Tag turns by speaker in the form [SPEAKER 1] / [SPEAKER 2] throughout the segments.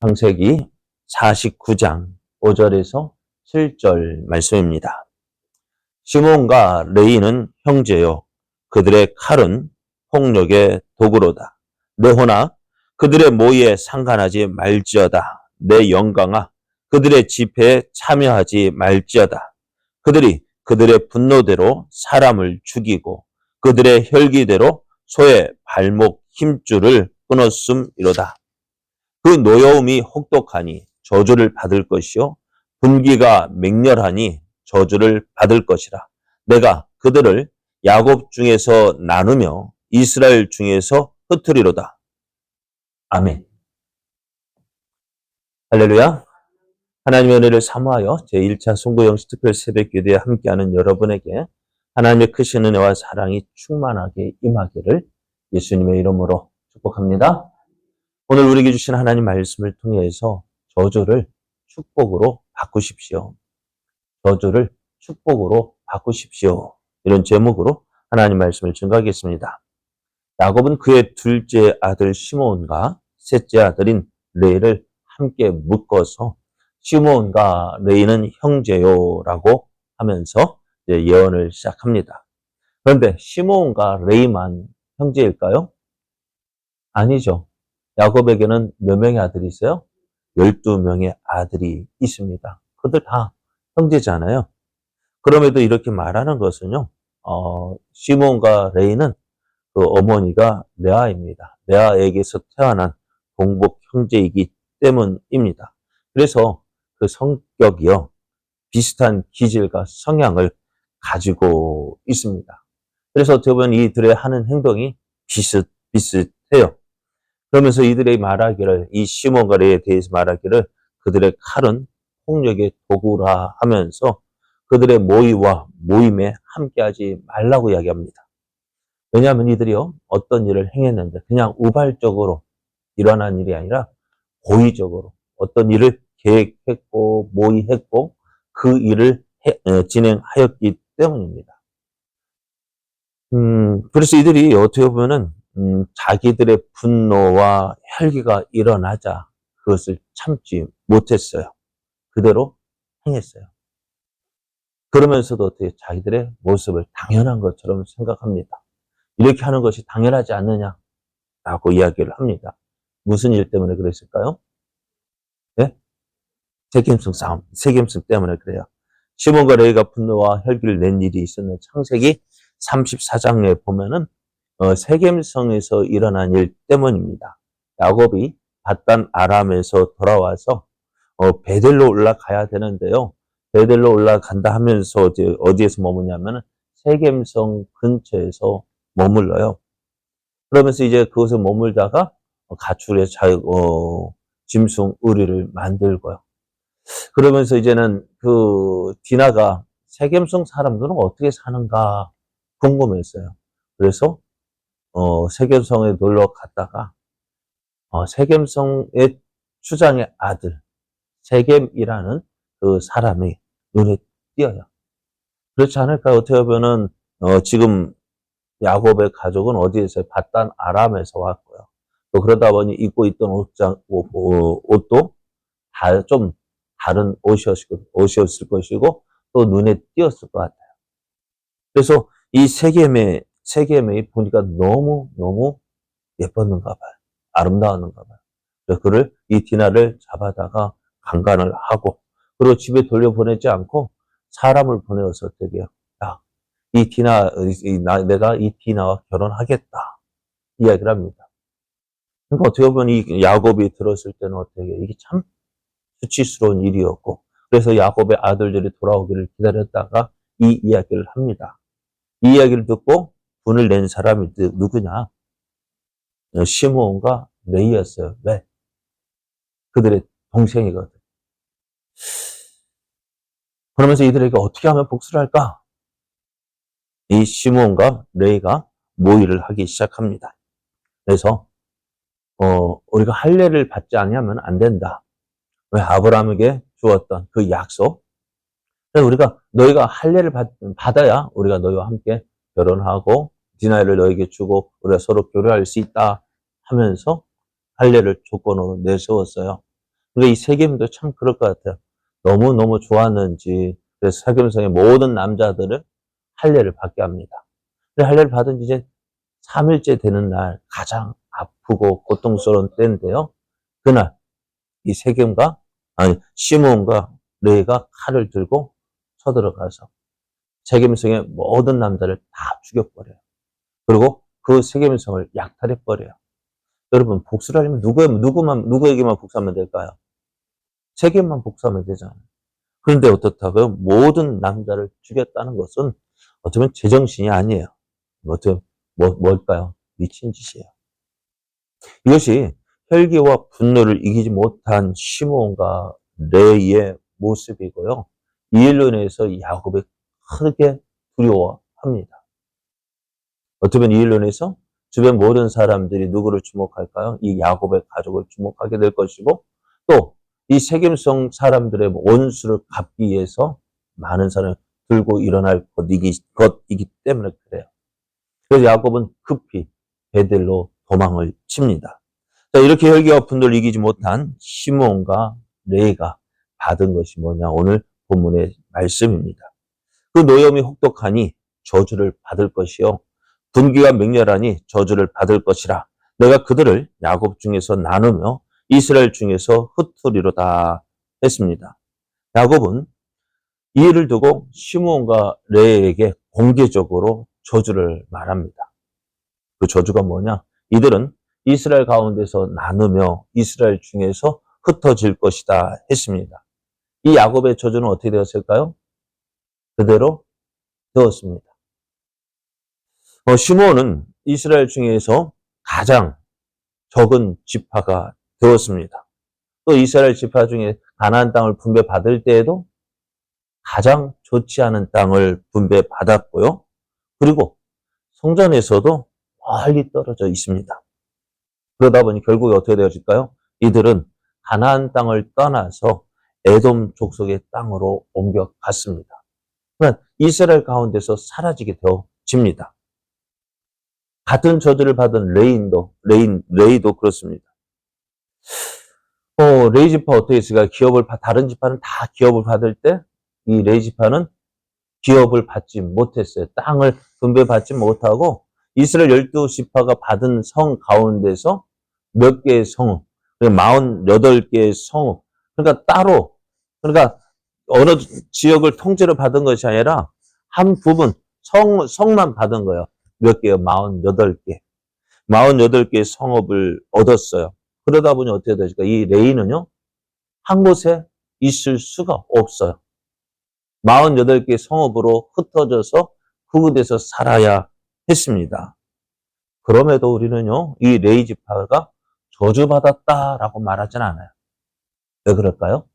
[SPEAKER 1] 창세기 49장 5절에서 7절 말씀입니다. 시몬과 레위는 형제요. 그들의 칼은 폭력의 도구로다. 내 호나 그들의 모의에 상관하지 말지어다. 내 영광아 그들의 집회에 참여하지 말지어다. 그들이 그들의 분노대로 사람을 죽이고 그들의 혈기대로 소의 발목 힘줄을 끊었음이로다. 그 노여움이 혹독하니 저주를 받을 것이요 분기가 맹렬하니 저주를 받을 것이라. 내가 그들을 야곱 중에서 나누며 이스라엘 중에서 흩으리로다. 아멘. 할렐루야. 하나님의 은혜를 사모하여 제1차 송구영시 특별 새벽기도에 함께하는 여러분에게 하나님의 크신 은혜와 사랑이 충만하게 임하기를 예수님의 이름으로 축복합니다. 오늘 우리에게 주신 하나님 말씀을 통해서 저주를 축복으로 바꾸십시오. 저주를 축복으로 바꾸십시오. 이런 제목으로 하나님 말씀을 증거하겠습니다. 야곱은 그의 둘째 아들 시므온과 셋째 아들인 레위를 함께 묶어서 시므온과 레위는 형제요라고 하면서 예언을 시작합니다. 그런데 시므온과 레위만 형제일까요? 아니죠. 야곱에게는 몇 명의 아들이 있어요? 12명의 아들이 있습니다. 그들 다 형제잖아요. 그럼에도 이렇게 말하는 것은요, 시몬과 레위는 그 어머니가 레아입니다. 레아에게서 태어난 동복 형제이기 때문입니다. 그래서 그 성격이요, 비슷한 기질과 성향을 가지고 있습니다. 그래서 어떻게 보면 이들의 하는 행동이 비슷비슷해요. 그러면서 이들의 말하기를, 이 시몬과 레위에 대해서 말하기를 그들의 칼은 폭력의 도구라 하면서 그들의 모의와 모임에 함께하지 말라고 이야기합니다. 왜냐하면 이들이요, 어떤 일을 행했는데 그냥 우발적으로 일어난 일이 아니라 고의적으로 어떤 일을 계획했고 모의했고 그 일을 진행하였기 때문입니다. 그래서 이들이 어떻게 보면은 자기들의 분노와 혈기가 일어나자 그것을 참지 못했어요. 그대로 행했어요. 그러면서도 어떻게 자기들의 모습을 당연한 것처럼 생각합니다. 이렇게 하는 것이 당연하지 않느냐라고 이야기를 합니다. 무슨 일 때문에 그랬을까요? 네? 책임성 싸움, 책임성 때문에 그래요. 시몬과 레위가 분노와 혈기를 낸 일이 있었는 창세기 34장에 보면은 세겜성에서 일어난 일 때문입니다. 야곱이 밧단 아람에서 돌아와서 베델로 올라가야 되는데요. 베델로 올라간다 하면서 어디에서 머무냐면은 세겜성 근처에서 머물러요. 그러면서 이제 그곳에 머물다가 가출해 짐승 우리를 만들고요. 그러면서 이제는 그 디나가 세겜성 사람들은 어떻게 사는가 궁금했어요. 그래서 세겜성에 놀러 갔다가 세겜성의 추장의 아들 세겜이라는 그 사람이 눈에 띄어요. 그렇지 않을까요? 어떻게 보면은 지금 야곱의 가족은 어디에서 밧단 아람에서 왔고요. 또 그러다 보니 입고 있던 옷도 다 좀 다른 옷이었을 것이고 또 눈에 띄었을 것 같아요. 그래서 이 세겜이 보니까 너무 예뻤는가 봐요. 아름다웠는가 봐요. 그래서 그를 이 디나를 잡아다가 강간을 하고 그리고 집에 돌려보내지 않고 사람을 보내어서 어떻게 해요? 야, 내가 이 디나와 결혼하겠다. 이야기를 합니다. 그러니까 어떻게 보면 이 야곱이 들었을 때는 어떻게 해요? 이게 참 수치스러운 일이었고 그래서 야곱의 아들들이 돌아오기를 기다렸다가 이 이야기를 합니다. 이 이야기를 듣고 분을 낸 사람이 누구냐? 시므온과 레위였어요. 왜? 그들의 동생이거든. 그러면서 이들에게 어떻게 하면 복수를 할까? 이 시므온과 레위가 모의를 하기 시작합니다. 그래서 우리가 할례를 받지 않으면 안 된다. 왜? 아브라함에게 주었던 그 약속. 그래서 너희가 할례를 받아야 우리가 너희와 함께 결혼하고 디나를 너에게 주고 우리가 서로 교류할 수 있다 하면서 할례를 조건으로 내세웠어요. 그러니까 이 세겜도 참 그럴 것 같아요. 너무너무 좋았는지, 그래서 세겜성의 모든 남자들을 할례를 받게 합니다. 근데 할례를 받은 지 이제 3일째 되는 날, 가장 아프고 고통스러운 때인데요. 그날, 이 세겜과, 아니, 시므온과 레이가 칼을 들고 쳐들어가서 세겜성의 모든 남자를 다 죽여버려요. 그리고 그 세겜성을 약탈해버려요. 여러분, 복수를 하려면 누구에게만 복수하면 될까요? 세겜만 복수하면 되잖아요. 그런데 어떻다고요? 모든 남자를 죽였다는 것은 어떻게 보면 제정신이 아니에요. 뭘까요? 미친 짓이에요. 이것이 혈기와 분노를 이기지 못한 시므온과 레이의 모습이고요. 이 일로 인해서 야곱이 크게 두려워합니다. 어떻게 보면 이 일로 인해서 주변 모든 사람들이 누구를 주목할까요? 이 야곱의 가족을 주목하게 될 것이고, 또 이 세겜성 사람들의 원수를 갚기 위해서 많은 사람을 들고 일어날 것이기 때문에 그래요. 그래서 야곱은 급히 베델로 도망을 칩니다. 자, 이렇게 혈기와 분노를 이기지 못한 시므온과 레이가 받은 것이 뭐냐? 오늘 본문의 말씀입니다. 그 노염이 혹독하니 저주를 받을 것이요. 분기가 맹렬하니 저주를 받을 것이라. 내가 그들을 야곱 중에서 나누며 이스라엘 중에서 흩으리로다 했습니다. 야곱은 이 일을 두고 시므온과 레에게 공개적으로 저주를 말합니다. 그 저주가 뭐냐? 이들은 이스라엘 가운데서 나누며 이스라엘 중에서 흩어질 것이다 했습니다. 이 야곱의 저주는 어떻게 되었을까요? 그대로 되었습니다. 시므온은 이스라엘 중에서 가장 적은 지파가 되었습니다. 또 이스라엘 지파 중에 가나안 땅을 분배받을 때에도 가장 좋지 않은 땅을 분배받았고요. 그리고 성전에서도 멀리 떨어져 있습니다. 그러다 보니 결국에 어떻게 되어질까요? 이들은 가나안 땅을 떠나서 에돔 족속의 땅으로 옮겨갔습니다. 그러니까 이스라엘 가운데서 사라지게 되어집니다. 같은 저주를 받은 레이도 그렇습니다. 레이 지파 어떻게 했을까요? 다른 지파는 다 기업을 받을 때, 이 레이 지파는 기업을 받지 못했어요. 땅을 분배받지 못하고, 이스라엘 12지파가 받은 성 가운데서 몇 개의 성읍, 48개의 성읍, 그러니까 따로, 그러니까 어느 지역을 통째로 받은 것이 아니라, 한 부분, 성만 받은 거예요. 몇 개요? 48개. 48개의 성읍을 얻었어요. 그러다 보니 어떻게 되실까? 이 레이는요, 한 곳에 있을 수가 없어요. 48개의 성읍으로 흩어져서 그곳에서 살아야 했습니다. 그럼에도 우리는요, 이 레이 지파가 저주받았다라고 말하진 않아요. 왜 그럴까요?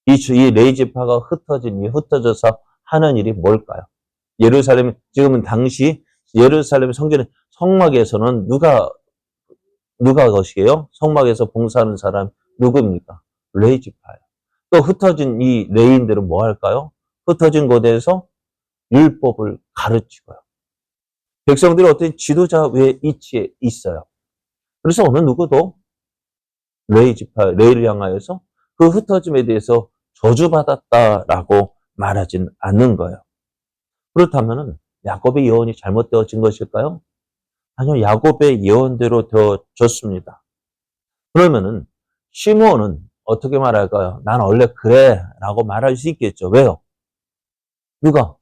[SPEAKER 1] 이 레이 지파가 흩어져서 하는 일이 뭘까요? 지금은 당시 예루살렘 성전의 성막에서는 누가 것이에요? 성막에서 봉사하는 사람 누구입니까? 레이 지파예요. 또 흩어진 이 레이인들은 뭐 할까요? 흩어진 곳에서 율법을 가르치고요. 백성들이 어떤 지도자 위치에 있어요. 그래서 어느 누구도 레이를 향하여서 그 흩어짐에 대해서 저주받았다라고 말하진 않는 거예요. 그렇다면 야곱의 예언이 잘못되어진 것일까요? 아니요, 야곱의 예언대로 되어졌습니다. 그러면은 시므온은 어떻게 말할까요? 난 원래 그래 라고 말할 수 있겠죠. 왜요? 누가?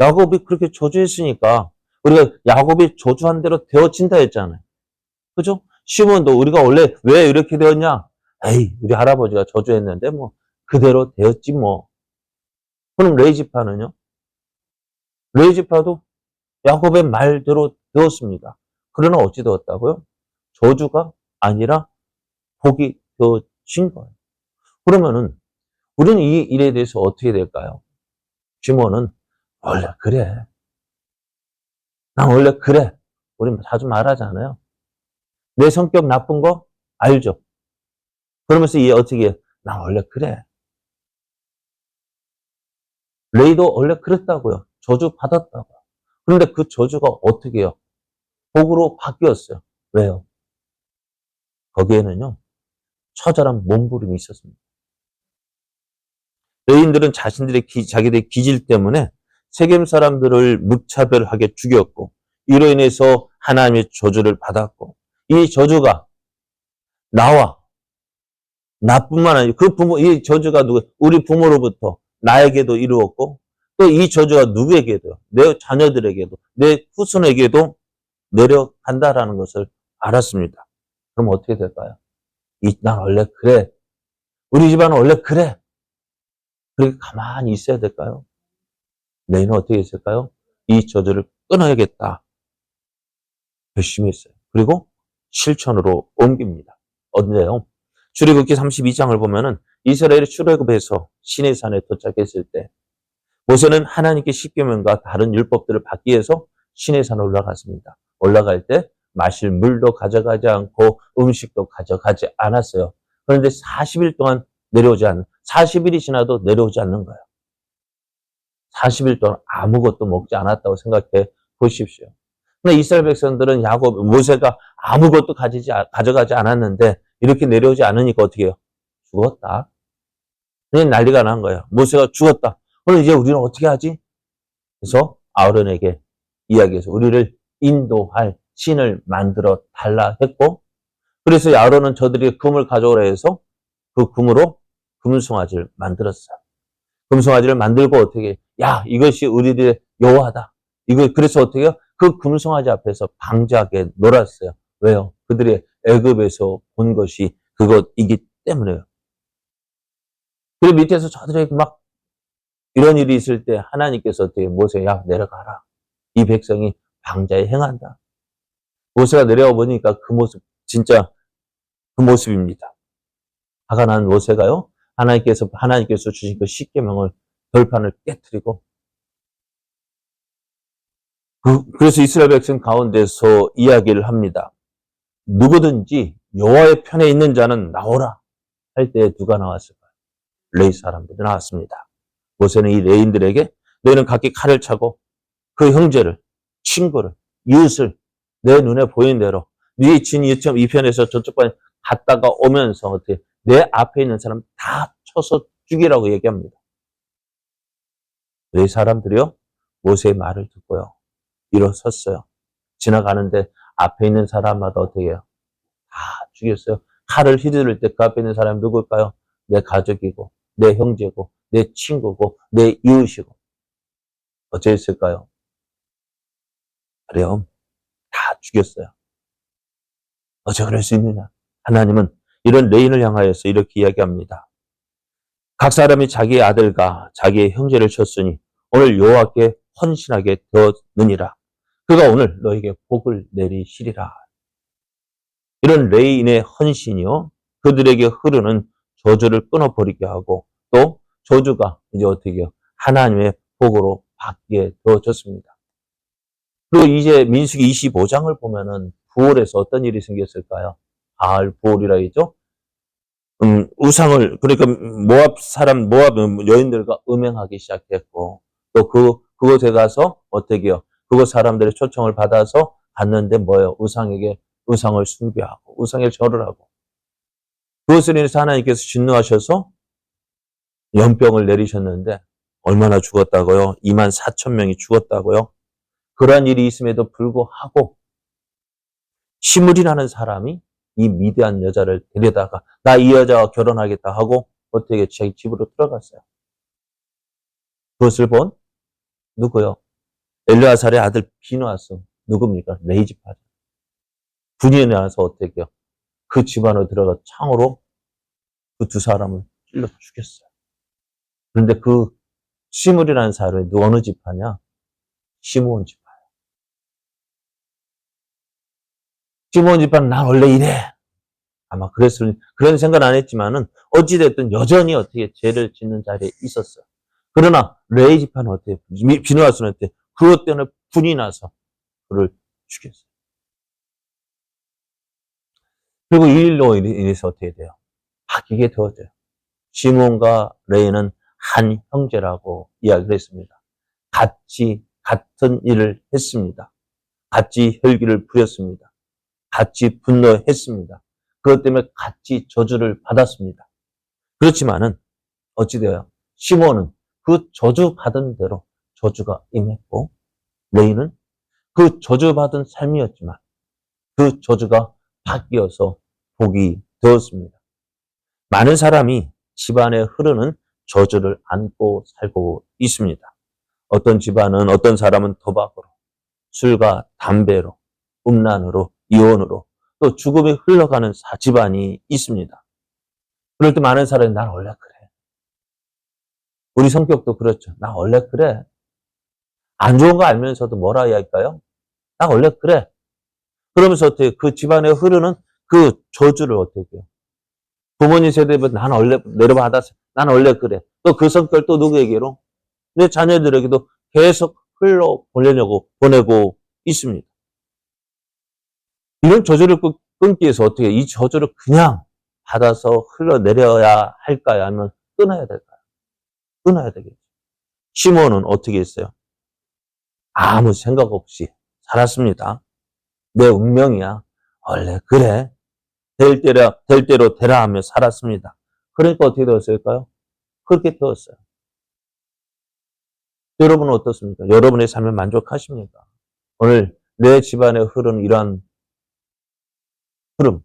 [SPEAKER 1] 야곱이 그렇게 저주했으니까 우리가 야곱이 저주한 대로 되어진다 했잖아요. 그죠? 시므온도 우리가 원래 왜 이렇게 되었냐? 에이, 우리 할아버지가 저주했는데 뭐 그대로 되었지 뭐. 그럼 레이 지파는요? 레이 지파도 야곱의 말대로 되었습니다. 그러나 어찌 되었다고요? 저주가 아니라 복이 되어진 거예요. 그러면은 우리는 이 일에 대해서 어떻게 될까요? 시므온은 원래 그래. 난 원래 그래. 우리 자주 말하잖아요. 내 성격 나쁜 거 알죠? 그러면서 얘 어떻게 해? 난 원래 그래. 레이도 원래 그랬다고요. 저주 받았다고요. 그런데 그 저주가 어떻게 해요? 복으로 바뀌었어요. 왜요? 거기에는요, 처절한 몸부림이 있었습니다. 레인들은 자기들의 기질 때문에 세겜 사람들을 무차별하게 죽였고 이로 인해서 하나님의 저주를 받았고 이 저주가 나뿐만 아니고 이 저주가 우리 부모로부터 나에게도 이루었고 또 이 저주가 누구에게도 내 자녀들에게도 내 후손에게도 내려간다라는 것을 알았습니다. 그럼 어떻게 될까요? 난 원래 그래. 우리 집안은 원래 그래. 그렇게 가만히 있어야 될까요? 레이는 어떻게 했을까요? 이 저주를 끊어야겠다. 열심히 했어요. 그리고 실천으로 옮깁니다. 언제요? 출애굽기 32장을 보면은 이스라엘이 출애굽해서 시내산에 도착했을 때 모세는 하나님께 십계명과 다른 율법들을 받기 위해서 시내산에 올라갔습니다. 올라갈 때 마실 물도 가져가지 않고 음식도 가져가지 않았어요. 그런데 40일 동안 40일이 지나도 내려오지 않는 거예요. 40일 동안 아무것도 먹지 않았다고 생각해 보십시오. 근데 이스라엘 백성들은 모세가 아무것도 가져가지 않았는데 이렇게 내려오지 않으니까 어떻게 해요? 죽었다. 난리가 난 거예요. 모세가 죽었다. 그럼 이제 우리는 어떻게 하지? 그래서 아론에게 이야기해서 우리를 인도할 신을 만들어 달라 했고 그래서 아론은 저들이 금을 가져오라 해서 그 금으로 금송아지를 만들었어요. 금송아지를 만들고 어떻게 이것이 우리들의 여호와다. 그래서 어떻게 해요? 그 금송아지 앞에서 방자하게 놀았어요. 왜요? 그들이 애굽에서 본 것이 그것이기 때문에요. 그리고 밑에서 저들에게 막 이런 일이 있을 때 하나님께서 어떻게 모세야 내려가라. 이 백성이 방자에 행한다. 모세가 내려와 보니까 그 모습 진짜 그 모습입니다. 화가 난 모세가요. 하나님께서 주신 그 십계명을 벌판을 깨뜨리고 그래서 이스라엘 백성 가운데서 이야기를 합니다. 누구든지 여호와의 편에 있는 자는 나오라 할 때 누가 나왔을까요? 레위 사람들이 나왔습니다. 모세는 이 레인들에게 너희는 각기 칼을 차고 그 형제를, 친구를, 이웃을 내 눈에 보이는 대로 네 진 2편에서 저쪽 반 갔다가 오면서 어떻게 내 앞에 있는 사람 다 쳐서 죽이라고 얘기합니다. 레위 사람들이요 모세의 말을 듣고요 일어섰어요. 지나가는데 앞에 있는 사람마다 어떻게 해요? 다 죽였어요. 칼을 휘두를 때 그 앞에 있는 사람이 누굴까요? 내 가족이고 내 형제고 내 친구고 내 이웃이고 어쩌했을까요? 그래요. 다 죽였어요. 어째 그럴 수 있느냐? 하나님은 이런 레인을 향하여서 이렇게 이야기합니다. 각 사람이 자기의 아들과 자기의 형제를 쳤으니 오늘 여호와께 헌신하게 되었느니라. 그가 오늘 너에게 복을 내리시리라. 이런 레인의 헌신이요. 그들에게 흐르는 저주를 끊어버리게 하고 또 저주가 이제 어떻게 해요? 하나님의 복으로 바뀌게 되어졌습니다. 그리고 이제 민수기 25장을 보면은 부올에서 어떤 일이 생겼을까요? 바알 부올이라 했죠. 우상을 그러니까 모압 여인들과 음행하기 시작했고 또 그곳에 가서 어떻게 해요? 그곳 사람들의 초청을 받아서 갔는데 뭐예요? 우상을 숭배하고 우상에 절을 하고 그것을 인해서 하나님께서 진노하셔서 연병을 내리셨는데 얼마나 죽었다고요? 24,000명이 죽었다고요? 그러한 일이 있음에도 불구하고 시므리라는 사람이 이 미디안 여자를 데려다가 나 이 여자와 결혼하겠다 하고 어떻게 자기 집으로 들어갔어요. 그것을 본 누구요? 엘르아살의 아들 비누아스 누굽니까? 레이지파. 분이 나서 어떻게 해요? 그 집안으로 들어가 창으로 그 두 사람을 찔러 죽였어요. 그런데 그 시므리라는 사람이 어느 지파냐? 시므온 지파. 시므온 지파는 난 원래 이래. 아마 그런 생각은 안 했지만은 어찌됐든 여전히 어떻게 죄를 짓는 자리에 있었어요. 그러나 레이 지파는 어때요? 비누아스는 어때요? 그것 때문에 분이 나서 그를 죽였어요. 그리고 이 일로 인해서 어떻게 돼요? 바뀌게 되어져요. 시몬과 레이는 한 형제라고 이야기를 했습니다. 같은 일을 했습니다. 같이 혈기를 부렸습니다. 같이 분노했습니다. 그것 때문에 같이 저주를 받았습니다. 그렇지만은 어찌되어요? 시몬은 그 저주받은 대로 저주가 임했고, 레이는 그 저주받은 삶이었지만 그 저주가 바뀌어서 복이 되었습니다. 많은 사람이 집안에 흐르는 저주를 안고 살고 있습니다. 어떤 집안은, 어떤 사람은 도박으로, 술과 담배로, 음란으로, 이혼으로, 또 죽음이 흘러가는 집안이 있습니다. 그럴 때 많은 사람이 난 원래 그래. 우리 성격도 그렇죠. 나 원래 그래. 안 좋은 거 알면서도 뭐라 해야 할까요? 나 원래 그래. 그러면서 어떻게 그 집안에 흐르는 그 저주를 어떻게 해요? 부모님 세대부터 난 원래 내려받았어. 난 원래 그래. 또 그 성격 또 누구에게로? 내 자녀들에게도 계속 보내고 있습니다. 이런 저주를 끊기 위해서 어떻게 이 저주를 그냥 받아서 흘러내려야 할까요? 아니면 끊어야 될까요? 끊어야 되겠죠. 시몬은 어떻게 했어요? 아무 생각 없이 살았습니다. 내 운명이야. 원래 그래. 될 대로 되라 하며 살았습니다. 그러니까 어떻게 되었을까요? 그렇게 되었어요. 여러분은 어떻습니까? 여러분의 삶에 만족하십니까? 오늘 내 집안에 흐르는 이러한 흐름,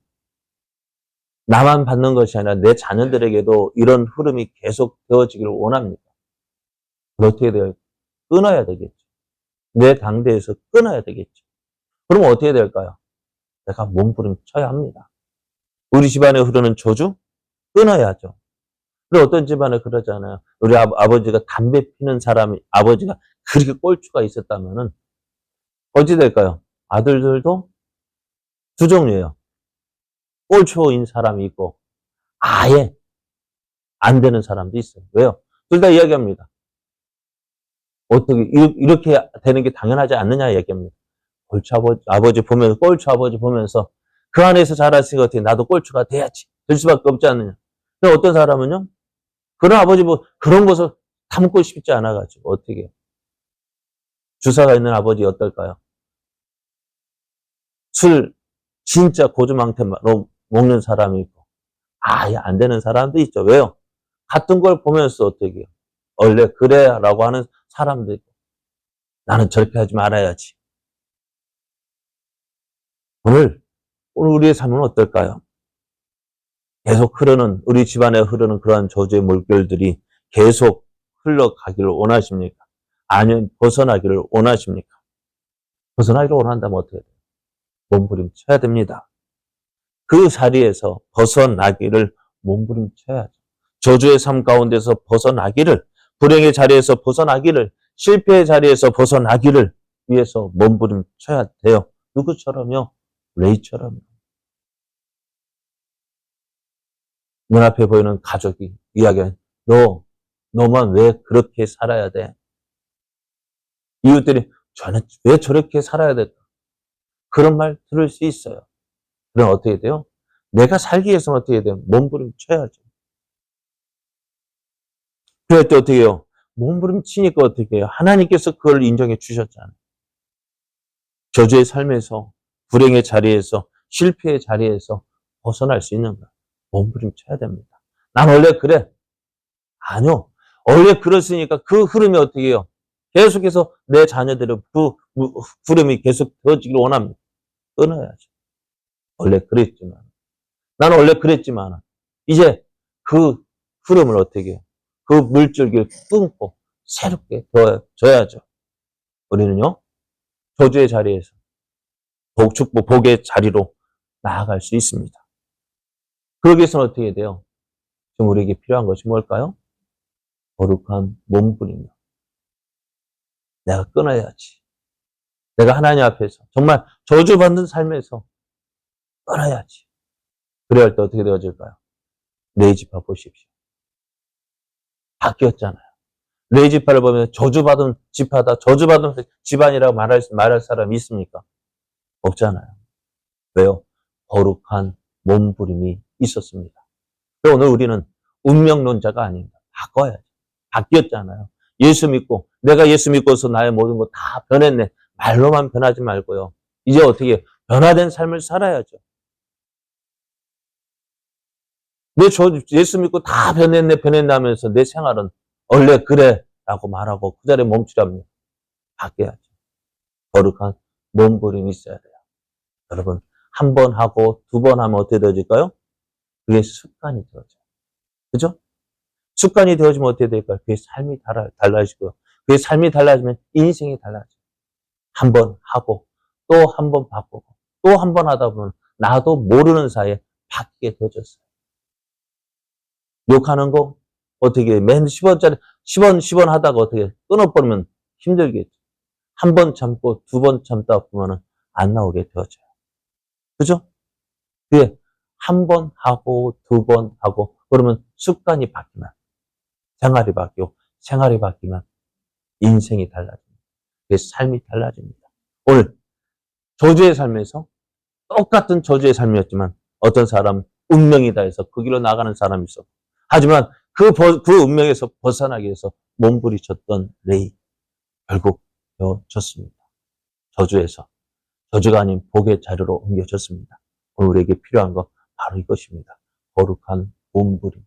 [SPEAKER 1] 나만 받는 것이 아니라 내 자녀들에게도 이런 흐름이 계속 되어지기를 원합니다. 어떻게 돼요? 끊어야 되겠죠. 내 당대에서 끊어야 되겠죠. 그럼 어떻게 될까요? 내가 몸부림쳐야 합니다. 우리 집안에 흐르는 저주? 끊어야죠. 그리고 어떤 집안에 그러잖아요. 우리 아버지가 담배 피는 사람이, 아버지가 그렇게 꼴추가 있었다면은, 어찌 될까요? 아들들도 두 종류예요. 꼴초인 사람이 있고, 아예 안 되는 사람도 있어요. 왜요? 둘 다 이야기합니다. 어떻게, 이렇게 되는 게 당연하지 않느냐 이야기합니다. 아버지 보면서, 꼴초 아버지 보면서, 그 안에서 자랐으니까 어떻게 나도 꼴초가 돼야지. 될 수밖에 없지 않느냐. 근데 어떤 사람은요, 그런 아버지 그런 것을 담고 싶지 않아가지고, 어떻게 해요? 주사가 있는 아버지 어떨까요? 술, 진짜 고주망태로 먹는 사람이 있고, 아예 안 되는 사람도 있죠. 왜요? 같은 걸 보면서 어떻게 해요? 원래 그래 라고 하는 사람도 있고, 나는 저렇게 하지 말아야지. 오늘 우리의 삶은 어떨까요? 계속 우리 집안에 흐르는 그러한 저주의 물결들이 계속 흘러가기를 원하십니까? 아니면 벗어나기를 원하십니까? 벗어나기를 원한다면 어떻게 돼요? 몸부림쳐야 됩니다. 그 자리에서 벗어나기를 몸부림쳐야죠. 저주의 삶 가운데서 벗어나기를, 불행의 자리에서 벗어나기를, 실패의 자리에서 벗어나기를 위해서 몸부림쳐야 돼요. 누구처럼요? 레이처럼요. 눈앞에 보이는 가족이 이야기하는, 너만 왜 그렇게 살아야 돼? 이웃들이 저는 왜 저렇게 살아야 될까? 그런 말 들을 수 있어요. 그럼 어떻게 돼요? 내가 살기 위해서는 어떻게 돼요? 몸부림쳐야죠. 그럴 때 어떻게 해요? 몸부림치니까 어떻게 해요? 하나님께서 그걸 인정해 주셨잖아요. 저주의 삶에서, 불행의 자리에서, 실패의 자리에서 벗어날 수 있는 거야. 몸부림쳐야 됩니다. 난 원래 그래. 아니요. 원래 그랬으니까 그 흐름이 어떻게 해요? 계속해서 내 자녀들의 그 흐름이 계속 되어지길 원합니다. 끊어야죠. 원래 그랬지만. 나는 원래 그랬지만, 이제 그 흐름을 어떻게 해요? 그 물줄기를 끊고 새롭게 되어줘야죠. 우리는요, 저주의 자리에서 축복, 복의 자리로 나아갈 수 있습니다. 그러기 위해서는 어떻게 돼요? 지금 우리에게 필요한 것이 뭘까요? 거룩한 몸부림이요. 내가 끊어야지. 내가 하나님 앞에서 정말 저주받는 삶에서 끊어야지. 그래야 할 때 어떻게 되어질까요? 레이지파 보십시오. 바뀌었잖아요. 레이지파를 보면 저주받은 지파다, 저주받은 집안이라고 말할 사람이 있습니까? 없잖아요. 왜요? 거룩한 몸부림이 있었습니다. 오늘 우리는 운명론자가 아닙니다. 바꿔야죠. 바뀌었잖아요. 예수 믿고, 내가 예수 믿고서 나의 모든 거 다 변했네. 말로만 변하지 말고요. 이제 어떻게 변화된 삶을 살아야죠. 예수 믿고 다 변했네 하면서 내 생활은 원래 그래 라고 말하고 그 자리에 멈추라면 바뀌어야죠. 거룩한 몸부림이 있어야 돼요. 여러분, 한 번 하고 두 번 하면 어떻게 되어질까요? 그게 습관이 되어져요. 그죠? 습관이 되어지면 어떻게 될까요? 그의 삶이 달라지고요. 그의 삶이 달라지면 인생이 달라져요. 한 번 하고 또 한 번 바꾸고 또 한 번 하다 보면 나도 모르는 사이에 바뀌게 되어졌어요. 욕하는 거 어떻게 맨 10원짜리 10원 하다가 어떻게 끊어버리면 힘들겠죠. 한 번 참고 두 번 참다 보면은 안 나오게 되어져요. 그죠? 그게 한 번 하고 두 번 하고 그러면 습관이 바뀌면 생활이 바뀌고 생활이 바뀌면 인생이 달라집니다. 그 삶이 달라집니다. 오늘 저주의 삶에서 똑같은 저주의 삶이었지만 어떤 사람은 운명이다 해서 그 길로 나가는 사람이 있어. 하지만 그 운명에서 벗어나기 위해서 몸부리쳤던 레이 결국 헤어졌습니다. 저주에서 저주가 아닌 복의 자료로 옮겨졌습니다. 오늘 우리에게 필요한 거 바로 이것입니다. 거룩한 몸부림.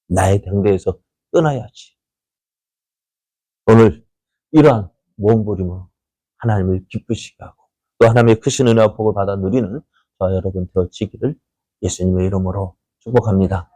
[SPEAKER 1] 나의 등대에서 떠나야지. 오늘 이러한 몸부림으로 하나님을 기쁘시게 하고 또 하나님의 크신 은혜와 복을 받아 누리는 저와 여러분 되어지기를 예수님의 이름으로 축복합니다.